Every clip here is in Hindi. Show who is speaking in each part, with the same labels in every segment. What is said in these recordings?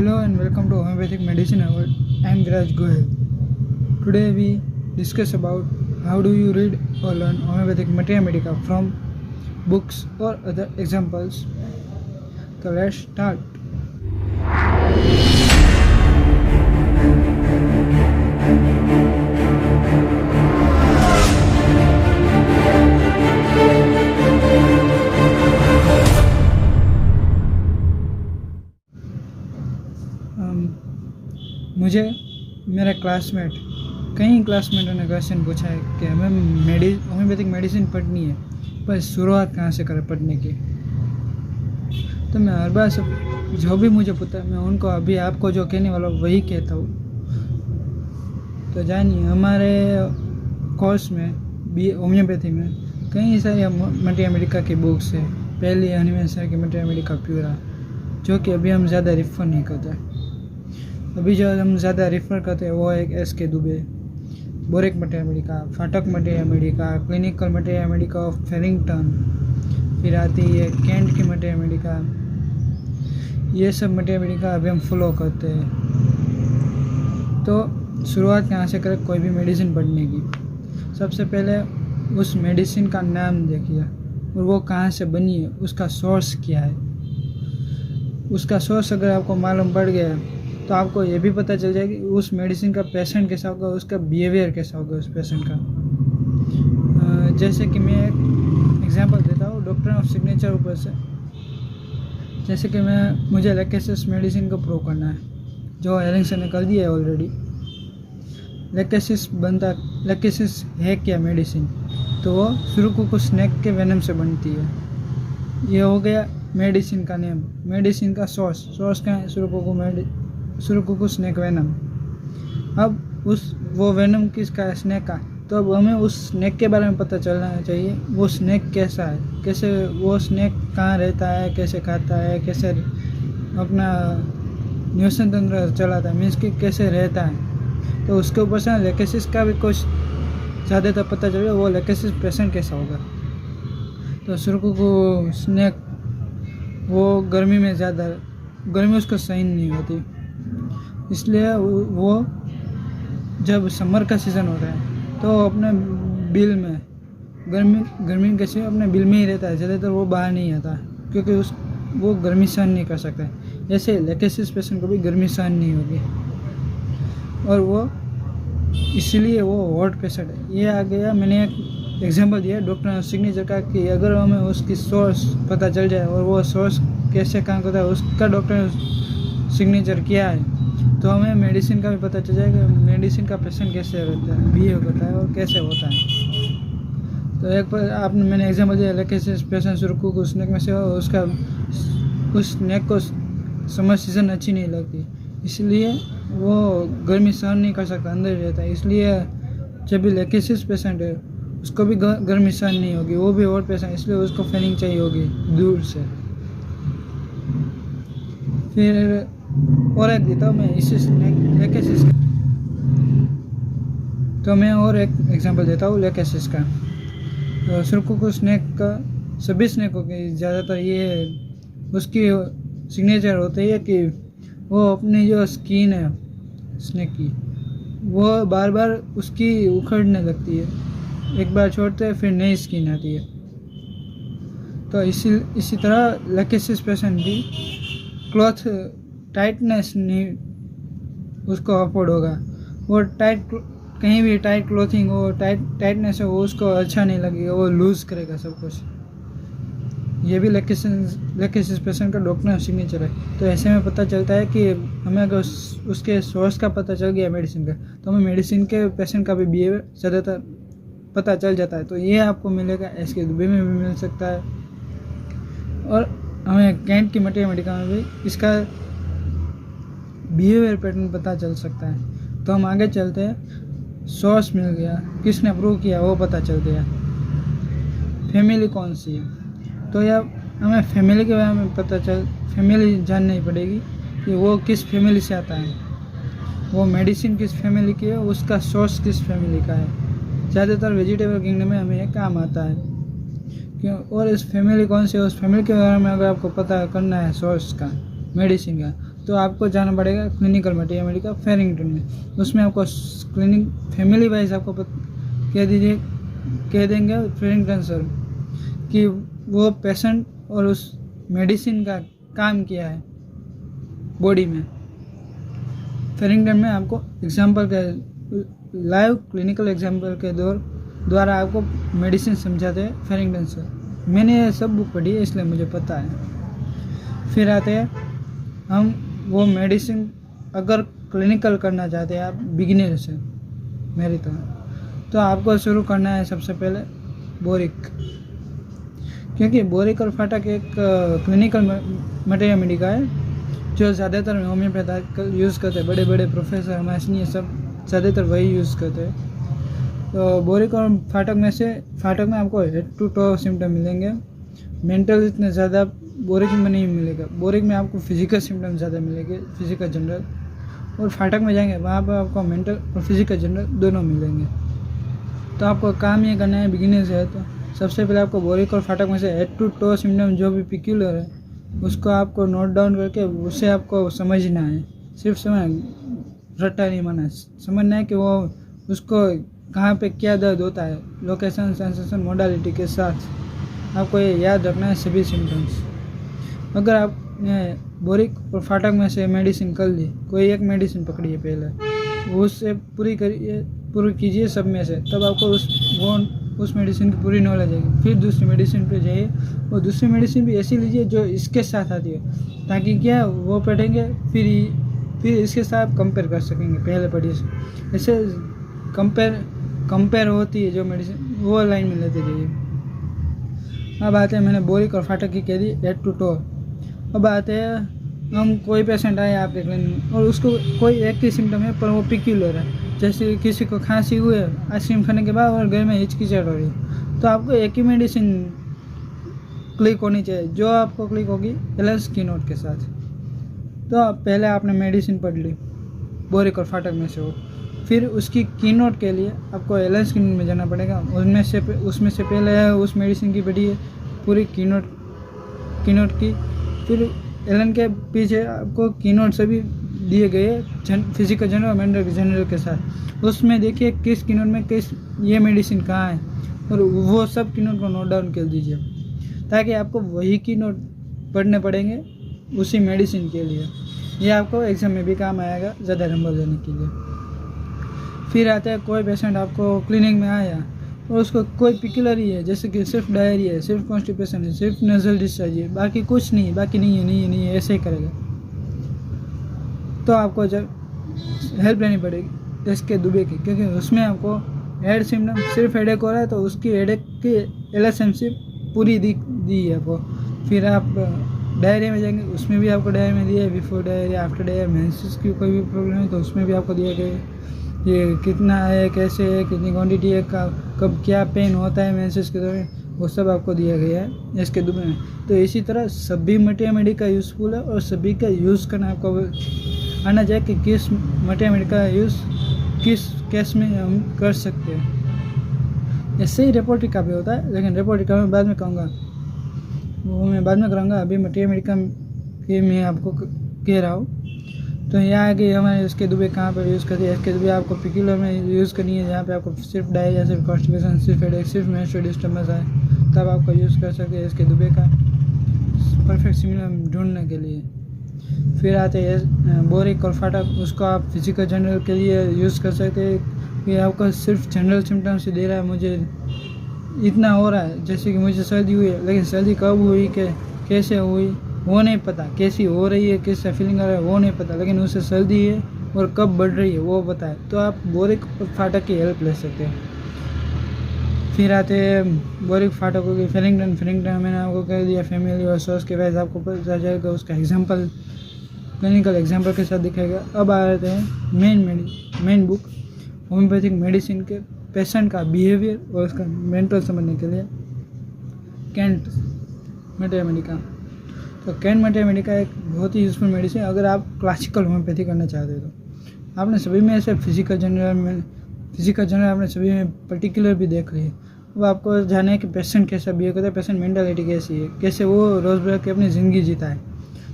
Speaker 1: Hello and welcome to Homeopathic Medicine Award. I am Viraj Gohel. Today we discuss about how do you read or learn Homeopathic Materia Medica from books or other examples. So let's start. मुझे मेरा कई क्लासमेटों ने क्वेश्चन पूछा है कि हमें होम्योपैथिक मेडिसिन पढ़नी है, पर शुरुआत कहाँ से करें पढ़ने की। तो मैं हर बार सब जो भी मुझे पता है मैं उनको अभी आपको जो कहने वाला हूँ वही कहता हूँ। तो जानिए, हमारे कोर्स में होम्योपैथी में कई सारी मटेरिया मेडिका की बुक्स है। पहली हनीमैन सर की मटेरिया मेडिका प्यूरा, जो कि अभी हम ज़्यादा रेफ़र नहीं करते। अभी जो हम ज़्यादा रेफ़र करते हैं वो एक SK Dubey, Boericke materia medica, Phatak materia medica, clinical materia medica of Farrington, फिर आती है कैंट की मटेरिया मेडिका। ये सब मटेरिया मेडिका अभी हम फॉलो करते हैं। तो शुरुआत कहाँ से करें कोई भी मेडिसिन पढ़ने की। सबसे पहले उस मेडिसिन का नाम देखिए और वो कहाँ से बनी है, उसका सोर्स क्या है। उसका सोर्स अगर आपको मालूम पड़ गया तो आपको ये भी पता चल जाएगा कि उस मेडिसिन का पेशेंट कैसा होगा, उसका बिहेवियर कैसा होगा उस पेशेंट का। जैसे कि मैं एक एग्जांपल देता हूँ डॉक्टर ऑफ सिग्नेचर ऊपर से। जैसे कि मुझे लेकेसिस मेडिसिन को प्रूव करना है, जो एलिंगसन ने कर दिया है ऑलरेडी। लेकेसिस है क्या मेडिसिन, तो वो सुरुकुकु स्नेक के वेनम से बनती है। ये हो गया मेडिसिन का नेम। मेडिसिन का सोर्स का है सुरुकुकु स्नेक वेनम। अब वो वेनम किसका है, स्नेक का। तो अब हमें उस स्नेक के बारे में पता चलना चाहिए, वो स्नेक कैसा है, कैसे वो स्नेक कहाँ रहता है, कैसे खाता है, कैसे अपना निवसन तंत्र चलाता है, मीन्स कि कैसे रहता है। तो उसके ऊपर से लेकेसिस का भी कुछ ज़्यादातर पता चलेगा, वो लेकेसिस पेशेंट कैसा होगा। तो सुरुकुकु स्नेक वो गर्मी उसको सही नहीं होती, इसलिए वो जब समर का सीज़न होता है तो अपने बिल में गर्मी कैसे अपने बिल में ही रहता है। ज़्यादातर वो बाहर नहीं आता क्योंकि वो गर्मी सहन नहीं कर सकता है। जैसे लेकेसिस पेशेंट को भी गर्मी सहन नहीं होगी और वो इसीलिए वो हॉट पेशेंट है। ये आ गया, मैंने एक एग्जांपल दिया डॉक्टर सिग्नेचर का कि अगर हमें उसकी सोर्स पता चल जाए और वो सोर्स कैसे काम करता है, उसका डॉक्टर सिग्नेचर क्या है, तो हमें मेडिसिन का भी पता चल जाएगा मेडिसिन का पेशेंट कैसे रहता है, बिहेव करता है और कैसे होता है। तो एक पर मैंने एग्जाम्पल दिया लेकेसिस पेशेंट सुरुकुकु स्नेक में से उसका उस स्नेक को समर सीज़न अच्छी नहीं लगती, इसलिए वो गर्मी सहन नहीं कर सकता, अंदर रहता है। इसलिए जब भी लेकेसिस पेशेंट है उसको भी गर्मी सहन नहीं होगी, वो भी और पेशेंट, इसलिए उसको फैनिंग चाहिए होगी दूर से। फिर और एक देता हूँ मैं इसी लेकेसिस का। तो मैं और एक एग्जांपल देता हूँ लेकेसिस का। तो सुरुकुकु स्नेक का सभी स्नेकों की ज़्यादातर ये उसकी सिग्नेचर होती है कि वो अपनी जो स्किन है स्नेक की, वो बार बार उसकी उखड़ने लगती है। एक बार छोड़ते हैं फिर नई स्किन आती है। तो इसी तरह लेकेसिस पेशेंट भी क्लॉथ टाइटनेस नहीं उसको अफोर्ड होगा। वो कहीं भी टाइट क्लॉथिंग हो, टाइटनेस हो, उसको अच्छा नहीं लगेगा, वो लूज़ करेगा सब कुछ। ये भी लेकेसिस पेशेंट का डॉक्टर सिग्नेचर है। तो ऐसे में पता चलता है कि हमें अगर उसके सोर्स का पता चल गया मेडिसिन का, तो हमें मेडिसिन के पेशेंट का भी बिहेवियर ज़्यादातर पता चल जाता है। तो ये आपको मिलेगा SK दुबे में भी मिल सकता है और हमें कैंट की मटेरिया मेडिका में भी इसका बिहेवियर पैटर्न पता चल सकता है। तो हम आगे चलते हैं। सोर्स मिल गया, किसने अप्रूव किया वो पता चल गया, फैमिली कौन सी है। तो यह हमें फैमिली के बारे में फैमिली जाननी पड़ेगी कि वो किस फैमिली से आता है, वो मेडिसिन किस फैमिली की है, उसका सोर्स किस फैमिली का है। ज़्यादातर वेजिटेबल किंगडम में हमें ये काम आता है क्यों। और इस फैमिली कौन सी है, उस फैमिली के बारे में अगर आपको पता करना है सोर्स का मेडिसिन का, तो आपको जाना पड़ेगा क्लिनिकल मैथमेटिका फेरिंगटन में। उसमें आपको क्लिनिक फैमिली वाइज आपको कह देंगे फेरिंगटन सर कि वो पेशेंट और उस मेडिसिन का काम किया है बॉडी में। फेरिंगटन में आपको एग्जाम्पल के लाइव क्लिनिकल एग्जाम्पल के द्वारा आपको मेडिसिन समझाते हैं फेरिंगटन सर। मैंने ये सब बुक पढ़ी है इसलिए मुझे पता है। फिर आते हैं हम वो मेडिसिन अगर क्लिनिकल करना चाहते हैं आप बिगिनर से मेरी तरह, तो आपको शुरू करना है सबसे पहले बोरिक, क्योंकि बोरिक और फाटक एक क्लिनिकल मैथमेटिका है जो ज़्यादातर होम्योपैथ यूज़ करते हैं। बड़े बड़े प्रोफेसर हमारे ये सब ज़्यादातर वही यूज़ करते हैं। तो बोरिक और फाटक में आपको हेड टू टो सिम्टम मिलेंगे। मेंटल इतने ज़्यादा बोरिक में नहीं मिलेगा। बोरिक में आपको फिजिकल सिम्टम ज़्यादा मिलेंगे, फिजिकल जनरल, और फाटक में जाएंगे वहाँ पर आपको मेंटल और फिजिकल जनरल दोनों मिलेंगे। तो आपको काम ये करना है बिगिनर से है तो सबसे पहले आपको बोरिक और फाटक में से हेड टू टो सिम्टम जो भी पिक्यूलर है उसको आपको नोट डाउन करके उससे आपको समझना है। सिर्फ रट्टा नहीं माना, समझना है कि वो उसको कहाँ पे क्या दर्द होता है, लोकेशन, सेंसेशन, मोडालिटी के साथ आपको ये याद रखना है सभी सिम्टम्स। अगर आपने बोरिक और फाटक में से मेडिसिन कर ली, कोई एक मेडिसिन पकड़िए पहले, उससे पूरी कीजिए सब में से, तब आपको उस मेडिसिन की पूरी नॉलेज आएगी। फिर दूसरी मेडिसिन पे जाइए और दूसरी मेडिसिन भी ऐसी लीजिए जो इसके साथ आती है, ताकि क्या वो पढ़ेंगे फिर इसके साथ कंपेयर कर सकेंगे। पहले पढ़िए ऐसे कंपेयर होती है जो मेडिसिन, वो लाइन में लेते जाइए। अब आते हैं, मैंने बोरिक और फाटक की कह दी हेड टू टो। अब आते हैं हम, कोई पेशेंट आए आपके क्लिनिक और उसको कोई एक ही सिम्टम है पर वो पिक्यूलर है, जैसे किसी को खांसी हुई है आइसक्रीम खाने के बाद और घर में हिचकिचाहट हो रही है, तो आपको एक ही मेडिसिन क्लिक होनी चाहिए जो आपको क्लिक होगी एलेंस की नोट के साथ। तो पहले आपने मेडिसिन पढ़ ली बोरिक और फाटक में से हो, फिर उसकी की नोट के लिए आपको एलेंस की नोट में जाना पड़ेगा। उसमें से पहले उस मेडिसिन की पढ़ी है पूरी की नोट की, फिर एलन के पीछे आपको की नोट सभी दिए गए फिजिकल जनरल और मेंटल जनरल के साथ। उसमें देखिए किस की नोट में किस ये मेडिसिन कहाँ है, और वो सब की नोट को नोट डाउन कर दीजिए, ताकि आपको वही की नोट पढ़ने पड़ेंगे उसी मेडिसिन के लिए। ये आपको एग्जाम में भी काम आएगा ज़्यादा नंबर देने के लिए। फिर आता है, कोई पेशेंट आपको क्लिनिक में आया और उसको कोई पिक्यूलर ही है, जैसे कि सिर्फ डायरिया है, सिर्फ कॉन्स्टिपेशन है, सिर्फ नजल डिस्चार्ज है, बाकी कुछ नहीं है, बाकी नहीं है, ऐसे ही करेगा, तो आपको जब हेल्प लेनी पड़ेगी इसके दुबे की, क्योंकि उसमें आपको हेड सिम्टम सिर्फ हेडेक हो रहा है तो उसकी हेडेक की एलएसएमसी पूरी दी है आपको। फिर आप डायरिया में जाएंगे, उसमें भी आपको डायरिया में दिया है, before diarrhoea, after diarrhoea, menses की कोई भी प्रॉब्लम है तो उसमें भी आपको दिया गया है, ये कितना है, कैसे है, कितनी क्वांटिटी है, कब क्या पेन होता है मेंसेस के दौरान, वो सब आपको दिया गया है इसके दुबे में। तो इसी तरह सभी मैथमेटिका यूज़फुल है और सभी का यूज़ करना आपको आना चाहिए कि किस मैथमेटिका का यूज़ किस केस में हम कर सकते हैं। ऐसे ही रेपोर्टिका भी होता है, लेकिन रेपोर्टिका मैं बाद में कहूँगा, वो मैं बाद में कराऊँगा। अभी मैथमेटिका के मैं आपको कह रहा हूँ। तो यहाँ है कि हमारे इसके दुबे कहाँ पर यूज़ करती है। इसके दुबे आपको पिक्यूलर में यूज़ करनी है, जहाँ पे आपको सिर्फ डायरिया, सिर्फ कॉन्स्टिपेशन, सिर्फ हेडेक, सिर्फ मेंस्ट्रुअल डिस्टर्बेंस है, तब आपको यूज़ कर सकते हैं इसके दुबे का परफेक्ट सिमिलर ढूंढने के लिए। फिर आते हैं बोरिक और फाटक, उसको आप फिजिकल जनरल के लिए यूज़ कर सकते हैं कि आपको सिर्फ जनरल सिम्टम्स ही दे रहा है, मुझे इतना हो रहा है, जैसे कि मुझे सर्दी हुई है, लेकिन सर्दी कब हुई, कैसे हुई वो नहीं पता, कैसी हो रही है, कैसा फीलिंग आ रहा है वो नहीं पता, लेकिन उसे सर्दी है और कब बढ़ रही है वो पता है, तो आप बोरिक और फाटक की हेल्प ले सकते हैं। फिर आते हैं बोरिक फाटक होगी फेरिंगटन मैंने आपको कह दिया, फैमिली और सोर्स के वाइज आपको पता चलेगा, उसका एग्जाम्पल क्लिनिकल एग्जाम्पल के साथ दिखाएगा। अब आ रहे हैं मेन बुक होम्योपैथिक मेडिसिन के पेशेंट का बिहेवियर और उसका मेंटल समझने के लिए, कैंट मैथमेटिका। तो कैंट मैथमेटिका एक बहुत ही यूज़फुल मेडिसिन अगर आप क्लासिकल होम्योपैथी करना चाहते हो। तो आपने सभी में ऐसे फिजिकल जनरल आपने सभी में पर्टिकुलर भी देख ली है। अब आपको जाने कि पेशेंट कैसा बिहेव करता है, पेशेंट मेंटालिटी कैसी है, कैसे वो रोज़ बरोज़ की अपनी ज़िंदगी जीता है।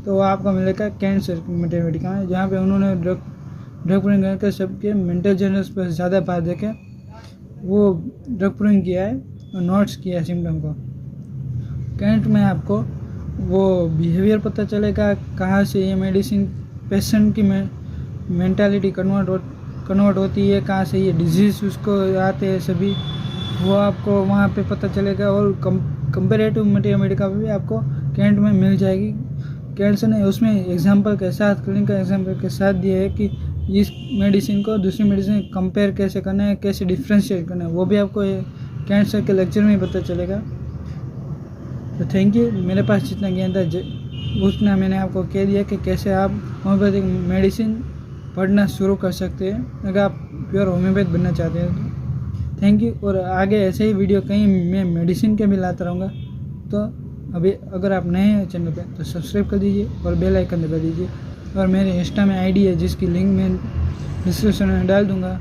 Speaker 1: तो वो आपको मिलेगा कैंसर मैथमेटिका में, जहाँ पे उन्होंने ड्रग प्रूविंग करके सबके मेंटल जनरल्स पर ज़्यादा बात देके वो ड्रग प्रूविंग किया है और नोट्स किया है सिम्टम को। कैंट में आपको वो बिहेवियर पता चलेगा, कहाँ से ये मेडिसिन पेशेंट की मेंटालिटी कन्वर्ट होती है, कहाँ से ये डिजीज़ उसको आते हैं सभी, वो आपको वहाँ पे पता चलेगा। और कंपेरेटिव मैथमेटिका भी आपको कैंट में मिल जाएगी। कैंट ने उसमें एग्जांपल के साथ, क्लिनिकल एग्जांपल के साथ दिया है कि इस मेडिसिन को दूसरी मेडिसिन कंपेयर कैसे करना है, कैसे डिफ्रेंशिएट करना है, वो भी आपको कैंट सर के लेक्चर में पता चलेगा। तो थैंक यू। मेरे पास जितना ज्ञान था उतना मैंने आपको कह दिया कि कैसे आप होम्योपैथिक मेडिसिन पढ़ना शुरू कर सकते हैं अगर आप प्योर होम्योपैथ बनना चाहते हैं तो। Thank you. और आगे ऐसे ही वीडियो कहीं मैं मेडिसिन के भी लाता रहूँगा। तो अभी अगर आप नए हैं चैनल पे तो सब्सक्राइब कर दीजिए और बेल आइकन दबा दीजिए। और मेरे इंस्टा में आईडी है जिसकी लिंक मैं डिस्क्रिप्शन में डाल दूँगा,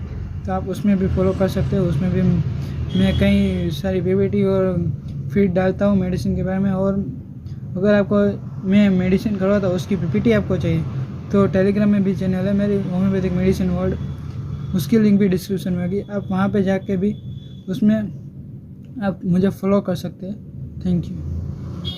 Speaker 1: तो आप उसमें भी फॉलो कर सकते हो। उसमें भी मैं कई सारी पीपीटी और फीड डालता हूँ मेडिसिन के बारे में। और अगर आपको मैं मेडिसिन करवाता हूँ उसकी पीपीटी आपको चाहिए तो टेलीग्राम में भी चैनल है मेरी, होम्योपैथिक मेडिसिन वर्ल्ड, उसकी लिंक भी डिस्क्रिप्शन में होगी। आप वहाँ पे जाके भी उसमें आप मुझे फॉलो कर सकते हैं। Thank you.